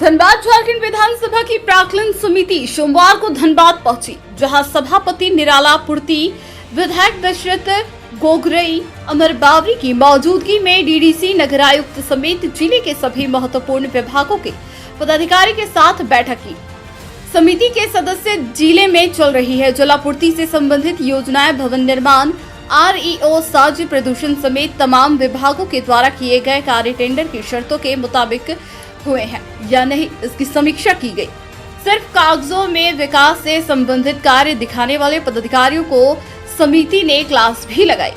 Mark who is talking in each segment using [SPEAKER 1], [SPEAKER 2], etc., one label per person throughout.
[SPEAKER 1] धनबाद झारखंड विधानसभा की प्राक्कलन समिति सोमवार को धनबाद पहुंची, जहां सभापति निराला पूर्ति, विधायक दशरथ गोगरई, अमर बावरी की मौजूदगी में डीडीसी, नगर आयुक्त समेत जिले के सभी महत्वपूर्ण विभागों के पदाधिकारी के साथ बैठक की। समिति के सदस्य जिले में चल रही है जलापूर्ति से संबंधित योजनाएं, भवन निर्माण, आरईओ, साज, प्रदूषण समेत तमाम विभागों के द्वारा किए गए कार्य टेंडर की शर्तों के मुताबिक हुए हैं या नहीं, इसकी समीक्षा की गई। सिर्फ कागजों में विकास से संबंधित कार्य दिखाने वाले पदाधिकारियों को समिति ने क्लास भी लगाई।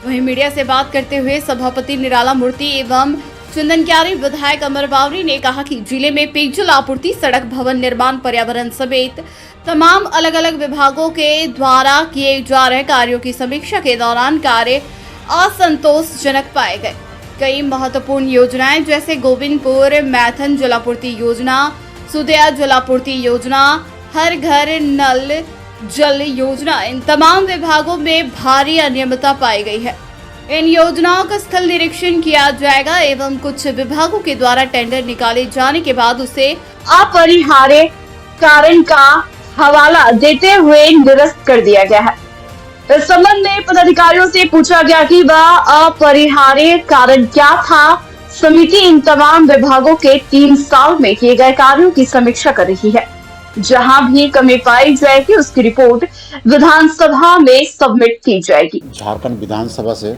[SPEAKER 1] वहीं मीडिया से बात करते हुए सभापति निराला मूर्ति एवं चंदनक्यारी विधायक अमर बावरी ने कहा कि जिले में पेयजल आपूर्ति, सड़क, भवन निर्माण, पर्यावरण समेत तमाम अलग अलग विभागों के द्वारा किए जा रहे कार्यों की समीक्षा के दौरान कार्य असंतोषजनक पाए गए। कई महत्वपूर्ण योजनाएं जैसे गोविंदपुर मैथन जलापूर्ति योजना, सुदया जलापूर्ति योजना, हर घर नल जल योजना, इन तमाम विभागों में भारी अनियमितता पाई गई है। इन योजनाओं का स्थल निरीक्षण किया जाएगा एवं कुछ विभागों के द्वारा टेंडर निकाले जाने के बाद उसे अपरिहार्य कारण का हवाला देते हुए निरस्त कर दिया गया है। इस संबंध में पदाधिकारियों से पूछा गया कि वह अपरिहार्य कारण क्या था। समिति इन तमाम विभागों के 3 साल में किए गए कार्यों की समीक्षा कर रही है। जहां भी कमी पाई जाएगी उसकी रिपोर्ट विधानसभा में सबमिट की जाएगी।
[SPEAKER 2] झारखंड विधानसभा से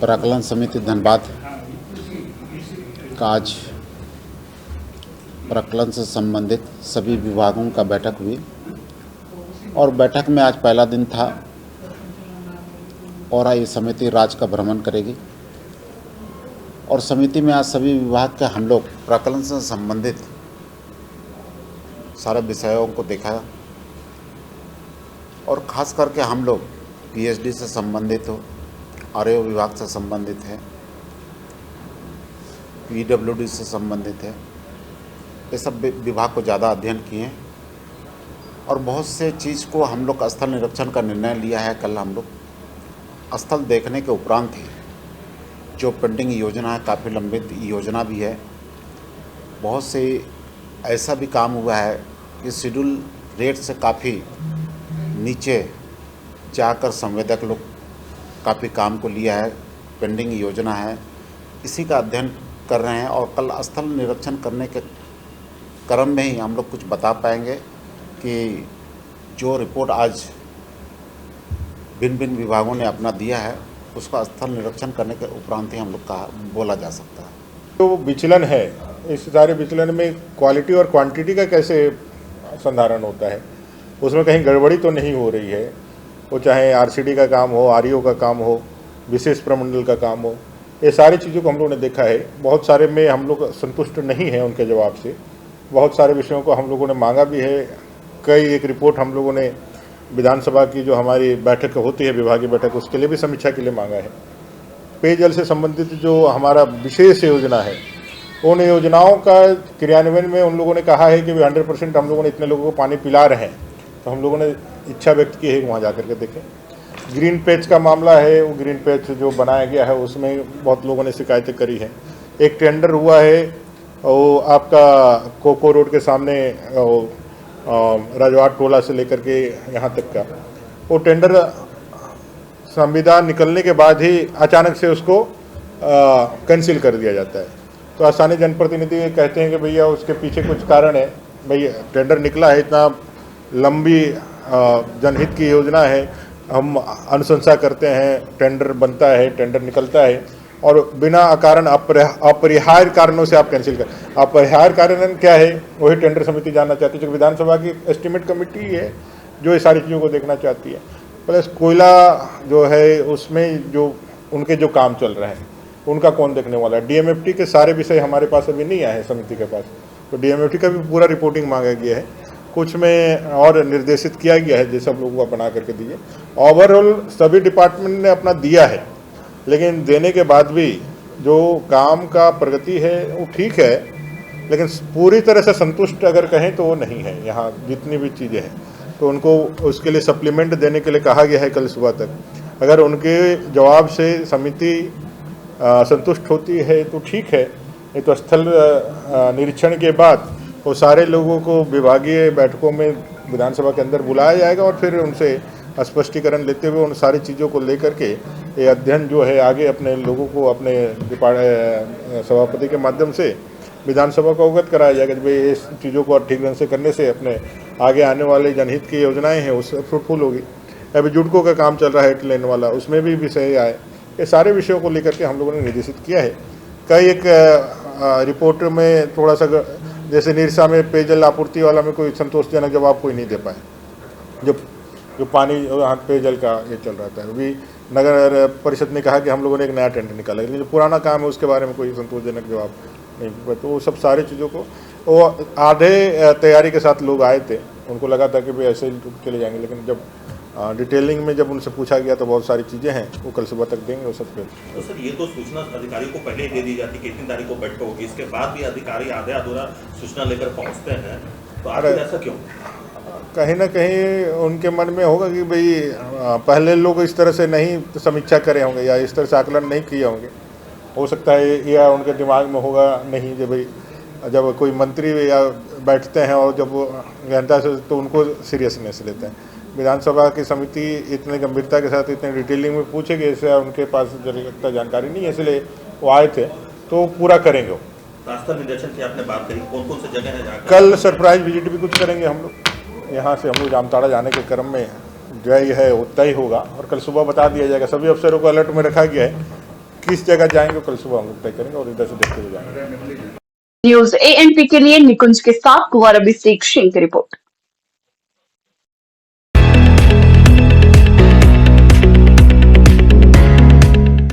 [SPEAKER 2] प्राक्कलन समिति धनबाद का आज प्राक्कलन से संबंधित सभी विभागों का बैठक हुई और बैठक में आज पहला दिन था और ये समिति राज्य का भ्रमण करेगी और समिति में आज सभी विभाग के हम लोग प्राक्कलन से संबंधित सारे विषयों को देखा और ख़ास करके हम लोग पीएचडी से संबंधित हो, आरओ विभाग से संबंधित है, पीडब्ल्यूडी से संबंधित है, ये सब विभाग को ज़्यादा अध्ययन किए और बहुत से चीज़ को हम लोग स्थल निरीक्षण का निर्णय लिया है। कल हम लोग स्थल देखने के उपरांत ही जो पेंडिंग योजना है, काफ़ी लंबित योजना भी है, बहुत से ऐसा भी काम हुआ है कि शेड्यूल रेट से काफ़ी नीचे जाकर संवेदक लोग काफ़ी काम को लिया है, पेंडिंग योजना है, इसी का अध्ययन कर रहे हैं और कल स्थल निरीक्षण करने के क्रम में ही हम लोग कुछ बता पाएंगे कि जो रिपोर्ट आज भिन्न भिन्न विभागों ने अपना दिया है उसका स्थल निरीक्षण करने के उपरांत ही हम लोग का बोला जा सकता है।
[SPEAKER 3] तो विचलन है, इस सारे विचलन में क्वालिटी और क्वांटिटी का कैसे संधारण होता है, उसमें कहीं गड़बड़ी तो नहीं हो रही है। वो चाहे आरसीडी का काम हो, आरईओ का काम हो, विशेष प्रमंडल का काम हो, ये सारी चीज़ों को हम लोगों ने देखा है। बहुत सारे में हम लोग संतुष्ट नहीं हैं उनके जवाब से। बहुत सारे विषयों को हम लोगों ने मांगा भी है। एक रिपोर्ट हम लोगों ने विधानसभा की जो हमारी बैठक होती है, विभागीय बैठक, उसके लिए भी समीक्षा के लिए मांगा है। पेयजल से संबंधित जो हमारा विशेष योजना है, उन योजनाओं का क्रियान्वयन में उन लोगों ने कहा है कि 100% हम लोगों ने इतने लोगों को पानी पिला रहे हैं, तो हम लोगों ने इच्छा व्यक्त की है वहाँ जा कर के देखें। ग्रीन पैच का मामला है, वो ग्रीन पैच जो बनाया गया है उसमें बहुत लोगों ने शिकायतें करी हैं। एक टेंडर हुआ है वो आपका कोको रोड के सामने राजवाड़ टोला से लेकर के यहाँ तक का, वो टेंडर संविदा निकलने के बाद ही अचानक से उसको कैंसिल कर दिया जाता है। तो स्थानीय जनप्रतिनिधि कहते हैं कि भैया उसके पीछे कुछ कारण है, भैया टेंडर निकला है, इतना लंबी जनहित की योजना है, हम अनुशंसा करते हैं, टेंडर बनता है, टेंडर निकलता है और बिना कारण अपरिहार्य कारणों से आप कैंसिल कर। अपरिहार्य कारण क्या है वही टेंडर समिति जानना चाहती है, जो विधानसभा की एस्टीमेट कमेटी है जो ये सारी चीज़ों को देखना चाहती है। प्लस कोयला जो है उसमें जो उनके जो काम चल रहे हैं उनका कौन देखने वाला है। डीएमएफटी के सारे विषय हमारे पास अभी नहीं आए हैं समिति के पास, तो डीएमएफटी का भी पूरा रिपोर्टिंग मांगा गया है। कुछ में और निर्देशित किया गया है जैसे हम लोगों को बना करके दिए। ओवरऑल सभी डिपार्टमेंट ने अपना दिया है, लेकिन देने के बाद भी जो काम का प्रगति है वो ठीक है, लेकिन पूरी तरह से संतुष्ट अगर कहें तो वो नहीं है। यहाँ जितनी भी चीज़ें हैं तो उनको उसके लिए सप्लीमेंट देने के लिए कहा गया है कल सुबह तक। अगर उनके जवाब से समिति संतुष्ट होती है तो ठीक है, ये तो स्थल निरीक्षण के बाद वो सारे लोगों को विभागीय बैठकों में विधानसभा के अंदर बुलाया जाएगा और फिर उनसे स्पष्टीकरण लेते हुए उन सारी चीज़ों को लेकर के ये अध्ययन जो है आगे अपने लोगों को अपने सभापति के माध्यम से विधानसभा को अवगत कराया जाएगा कि भाई इस चीज़ों को ठीक ढंग से करने से अपने आगे आने वाले जनहित की योजनाएं हैं उससे फ्रूटफुल होगी। अभी जुडको का काम चल रहा है लेन वाला, उसमें भी विषय आए। ये सारे विषयों को लेकर के हम लोगों ने निर्देशित किया है। कई एक रिपोर्ट में थोड़ा सा जैसे निरसा में पेयजल आपूर्ति वाला में कोई संतोषजनक जवाब कोई नहीं दे पाए। जो पानी यहाँ पेयजल का ये चल रहा था, अभी नगर परिषद ने कहा कि हम लोगों ने एक नया टेंडर निकाला, लेकिन जो पुराना काम है उसके बारे में कोई संतोषजनक जवाब नहीं। तो वो सब सारी चीज़ों को वो आधे तैयारी के साथ लोग आए थे, उनको लगा था कि भाई ऐसे ही चले जाएंगे, लेकिन जब डिटेलिंग में जब उनसे पूछा गया तो बहुत सारी चीज़ें हैं वो कल सुबह तक देंगे वो सब फिर।
[SPEAKER 4] तो सर ये तो सूचना अधिकारियों को पहले ही दे दी जाती कि इतनी तारीख को बैठक होगी, इसके बाद भी अधिकारी आधे अधूरा सूचना लेकर पहुंचते हैं, तो आखिर ऐसा क्यों?
[SPEAKER 3] कहीं ना कहीं उनके मन में होगा कि भाई पहले लोग इस तरह से नहीं समीक्षा करे होंगे या इस तरह से आकलन नहीं किए होंगे, हो सकता है, या उनके दिमाग में होगा नहीं कि भाई जब कोई मंत्री या बैठते हैं और जब गहनता से तो उनको सीरियसनेस लेते हैं। विधानसभा की समिति इतने गंभीरता के साथ इतने डिटेलिंग में पूछेगी, इससे उनके पास जरूरत जानकारी नहीं है, इसलिए वो आए थे तो पूरा करेंगे। वो
[SPEAKER 4] रास्ता निरीक्षण की आपने बात करी, कौन कौन सी जगह है जहाँ
[SPEAKER 3] कल सरप्राइज विजिट भी कुछ करेंगे हम लोग। यहाँ से हम लोग जामताड़ा जाने के क्रम में जो है वो तय होगा और कल सुबह बता दिया जाएगा। सभी अफसरों को अलर्ट में रखा गया है, किस जगह जाएंगे कल सुबह हम लोग तय करेंगे और इधर से देखते हुए जाएंगे।
[SPEAKER 5] न्यूज़ ANP के लिए निकुंज के साथ कुंवर अभिषेक सिंह की रिपोर्ट।